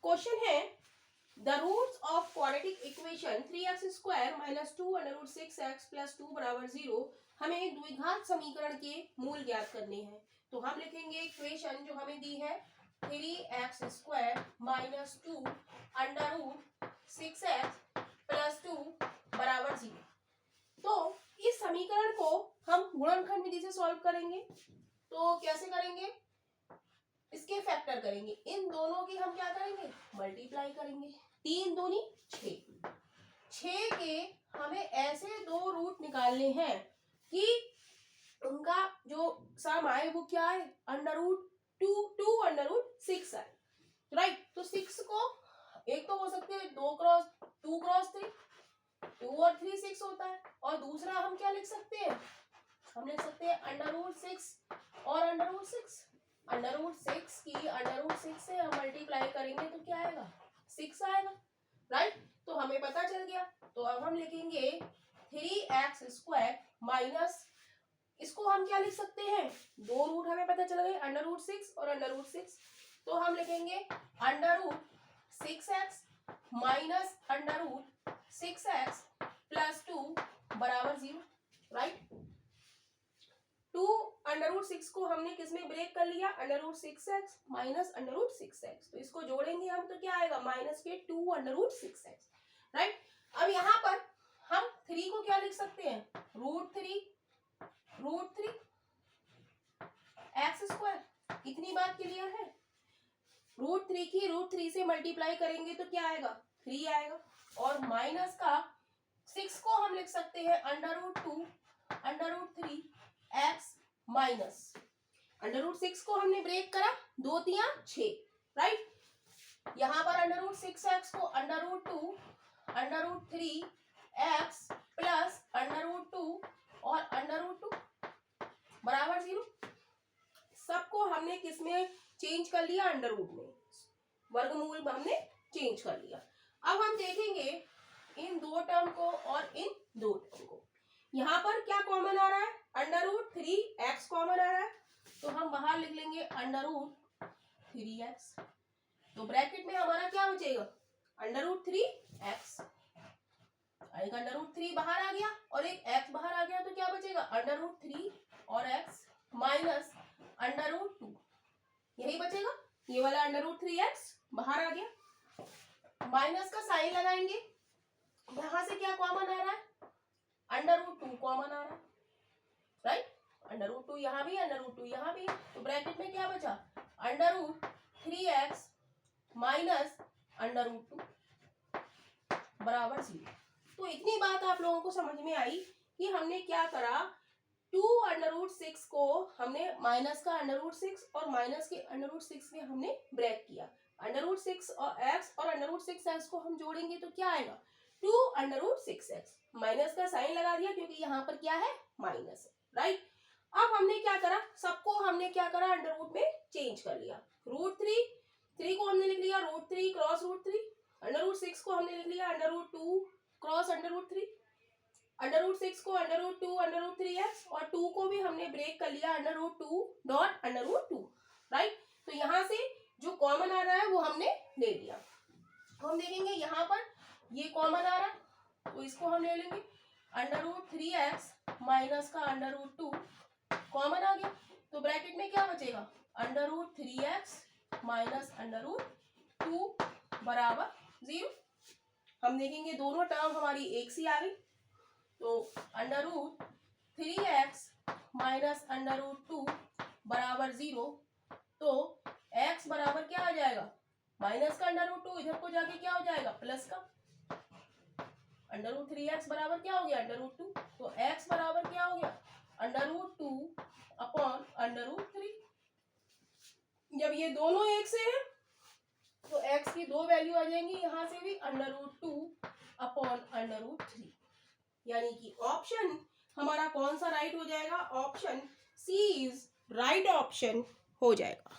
Question है the roots of quadratic equation 3x² minus 2 under root 6x plus 2 बराबर 0। हमें द्विघात समीकरण के मूल ज्ञात करने हैं। तो हम लिखेंगे इक्वेशन जो हमें दी है 3x² minus 2 under root 6x plus 2 बराबर 0। तो इस समीकरण को हम गुणनखंड विधि से सॉल्व करेंगे। तो कैसे करेंगे? इसके फैक्टर करेंगे, इन दोनों की हम क्या करेंगे? मल्टीप्लाई करेंगे। 3 दूनी 6, 6 के हमें ऐसे दो रूट निकालने हैं कि उनका जो सम आए वो क्या है? अंडर रूट 2 अंडर रूट 6 आए, राइट। तो 6 को एक तो हो सकते हैं 2 क्रॉस 3, 2 और 3 6 होता है, और दूसरा हम क्या लिख सकते हैं? हम लिख सकते हैं अंडर रूट 6 और अंडर रूट 6। अंडर रूट 6 की अंडर रूट 6 से हम मल्टीप्लाई करेंगे तो क्या आएगा? 6 आएगा, राइट। तो हमें पता चल गया। तो अब हम लिखेंगे 3x² माइनस, इसको हम क्या लिख सकते हैं? दो रूट हमें पता चल गए, अंडर रूट 6 और अंडर रूट 6। तो हम लिखेंगे under root 6x minus under root 6x plus 2 बराबर 0, राइट। 2 अंडर रूट 6 को हमने किसमें ब्रेक कर लिया? Under root 6x minus under root 6x। तो इसको जोड़ेंगे हम तो क्या आएगा? माइनस के 2 अंडर रूट 6x, राइट। अब यहाँ पर हम 3 को क्या लिख सकते हैं? Root 3 x²। इतनी बात क्लियर है? रूट 3 की रूट 3 से मल्टीप्लाई करेंगे तो क्या आएगा? 3 आएगा। और माइनस का 6 को हम लिख सकते हैं under root 2 under root 3 x minus under root 6 को हमने ब्रेक करा, 2 3 6, राइट। यहाँ पर अंडर रूट 6x को under root 2 under root 3 x plus under root 2 और अंडर रूट 2 बराबर 0। सबको हमने किसमें चेंज कर लिया? अंडर रूट में, वर्गमूल हमने चेंज कर लिया। अब हम देखेंगे इन दो टर्म को और इन दो टर्म को। यहाँ पर क्या कॉमन आ रहा है? अंडर रूट 3x कॉमन आ रहा है, तो हम बाहर लिख लेंगे अंडर रूट 3x। तो ब्रैकेट में हमारा क्या बचेगा? Under root 3x। एक अंडर रूट 3 बाहर आ गया और एक x बाहर आ गया, तो क्या बचेगा? अंडर रूट 3 और x माइनस अंडर रूट 2, यही बचेगा। ये वाला अंडर रूट 3x बाहर आ गया, माइनस का साइन लगाएंगे। यहां से क्या कॉमन आ रहा है? अंडर रूट 2 कॉमन आ रहा है, राइट। अंडर रूट 2 यहाँ भी, अंडर रूट 2 यहाँ भी, तो ब्रैकेट में क्या बचा? Under root 3x minus under root 2 बराबर 0। तो इतनी बात आप लोगों को समझ में आई कि हमने क्या करा? 2 अंडर रूट 6 को हमने माइनस का अंडर रूट 6 और माइनस के अंडर रूट 6 में हमने ब्रेक किया। अंडर रूट 6 और x और अंडर रूट 6x को हम जोड़ेंगे तो क्या आएगा? 2 अंडर रूट 6x। माइनस का साइन लगा दिया क्योंकि यहाँ पर क्या है? माइनस है, राइट। अब हमने क्या करा? सबको हमने क्या करा? अंडर रूट में चेंज कर लिया। रूट 3 को हमने लिख लिया root 3 cross root 3। Under root 6 को हमने लिख लिया under root 2 cross under root 3। Under root 6 को under root 2 under root 3x, और 2 को भी हमने ब्रेक कर लिया under root 2 dot under root 2, right. तो यहाँ से जो कॉमन आ रहा है वो हमने ले लिया। हम देखेंगे यहाँ पर ये कॉमन आ रहा है, तो इसको हम ले लेंगे। अंडर रूट 3x माइनस का अंडर रूट 2 कॉमन आ गया, तो ब्रैकेट में क्या बचेगा? Under root 3x minus under root 2 बराबर 0। हम देखेंगे दोनों टर्म हमारी एक सी आ गई, तो under root 3x minus under root 2 बराबर 0। तो x बराबर क्या आ जाएगा? माइनस का अंडर रूट 2, इधर को जाके क्या हो जाएगा? प्लस का। अंडर रूट 3x बराबर क्या हो गया? Under root 2। तो x बराबर क्या हो गया? Under root 2 upon under root 3। जब ये दोनों एक से है तो x की दो वैल्यू आ जाएंगी, यहां से भी under root 2 upon under root 3। यानी कि ऑप्शन हमारा कौन सा राइट हो जाएगा? Option C is right option हो जाएगा।